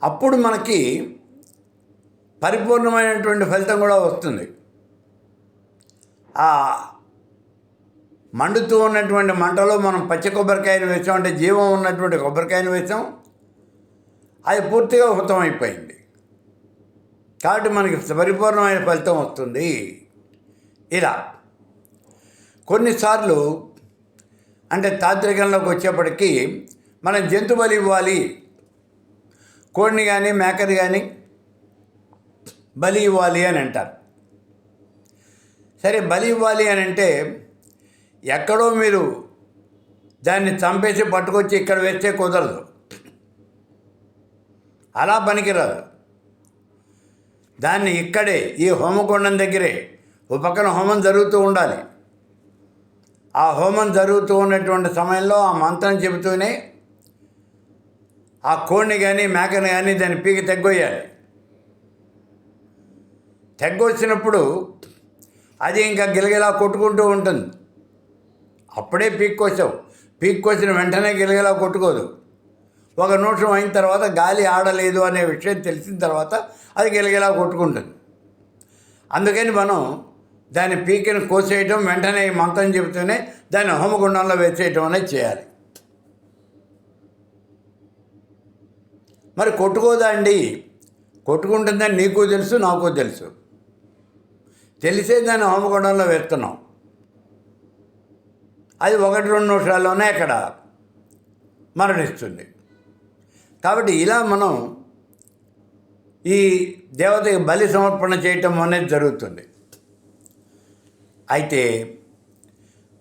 అప్పుడు మనకి పరిపూర్ణమైనటువంటి ఫలితం కూడా వస్తుంది. ఆ మండుతూ ఉన్నటువంటి మంటలో మనం పచ్చి కొబ్బరికాయను వేసాం, అంటే జీవం ఉన్నటువంటి కొబ్బరికాయను వేసాం, అది పూర్తిగా హుతమైపోయింది. కాబట్టి మనకి పరిపూర్ణమైన ఫలితం వస్తుంది. ఇలా కొన్నిసార్లు అంటే తాంత్రికంలోకి వచ్చేప్పటికీ మనం జంతు బలి ఇవ్వాలి, కోడిని కానీ మేకని కానీ బలి ఇవ్వాలి అని అంటారు. సరే, బలి ఇవ్వాలి అని అంటే ఎక్కడో మీరు దాన్ని చంపేసి పట్టుకొచ్చి ఇక్కడ వేస్తే కుదరదు, అలా పనికిరాదు. దాన్ని ఇక్కడే ఈ హోమకొండం దగ్గరే ఓ పక్కన హోమం జరుగుతూ ఉండాలి. ఆ హోమం జరుగుతూ ఉన్నటువంటి సమయంలో ఆ మంత్రం చెబుతూనే ఆ కోడిని కానీ మేకని కానీ దాన్ని పీకి తెగ్గొయ్యాలి. తెగ్గొచ్చినప్పుడు అది ఇంకా గిలగిలా కొట్టుకుంటూ ఉంటుంది. అప్పుడే పీక్కొచ్చిన వెంటనే గిలగిలా కొట్టుకోదు. ఒక నిమిషం అయిన తర్వాత గాలి ఆడలేదు అనే విషయం తెలిసిన తర్వాత అది గిలగిలా కొట్టుకుంటుంది. అందుకని మనం దాని పీకిని కోసేయటం, వెంటనే ఈ మంత్రం చెబుతూనే దాన్ని హోమగుండంలో వేసేయటం అనేది చేయాలి. మరి కొట్టుకోదా అండి? కొట్టుకుంటుందని నీకు తెలుసు, నాకు తెలుసు. తెలిసే దాన్ని హోమగుండంలో వేస్తున్నాం. అది 1-2 నిమిషాల్లోనే అక్కడ మరణిస్తుంది. కాబట్టి ఇలా మనం ఈ దేవతకి బలి సమర్పణ చేయటం అనేది జరుగుతుంది. అయితే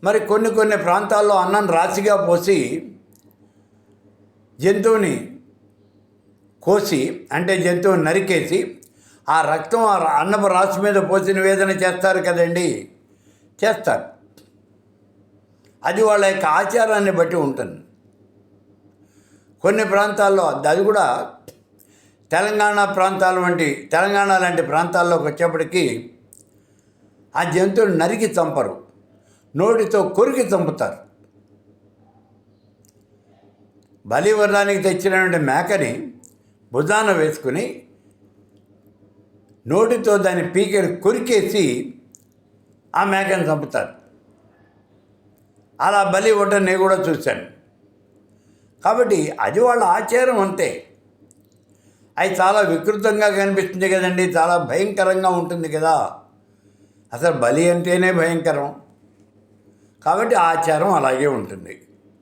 మరి కొన్ని ప్రాంతాల్లో అన్నం రాశిగా పోసి జంతువుని కోసి, అంటే జంతువుని నరికేసి ఆ రక్తం ఆ అన్నపు రాశి మీద పోసి నివేదన చేస్తారు కదండి, చేస్తారు. అది వాళ్ళ యొక్క ఆచారాన్ని బట్టి ఉంటుంది. కొన్ని ప్రాంతాల్లో అది కూడా తెలంగాణ లాంటి ప్రాంతాల్లోకి వచ్చేప్పటికీ ఆ జంతువుని నరికి చంపరు, నోటితో కొరికి చంపుతారు. బలివర్ణానికి తెచ్చినటువంటి మేకని భుజాన వేసుకుని నోటితో దాని పీకని కొరికేసి ఆ మేకని చంపుతారు. అలా బలి ఇవ్వటం నేను కూడా చూశాను. కాబట్టి అది వాళ్ళ ఆచారం అంతే. అది చాలా వికృతంగా కనిపిస్తుంది కదండి, చాలా భయంకరంగా ఉంటుంది కదా. అసలు బలి అంటేనే భయంకరం. కాబట్టి ఆచారం అలాగే ఉంటుంది.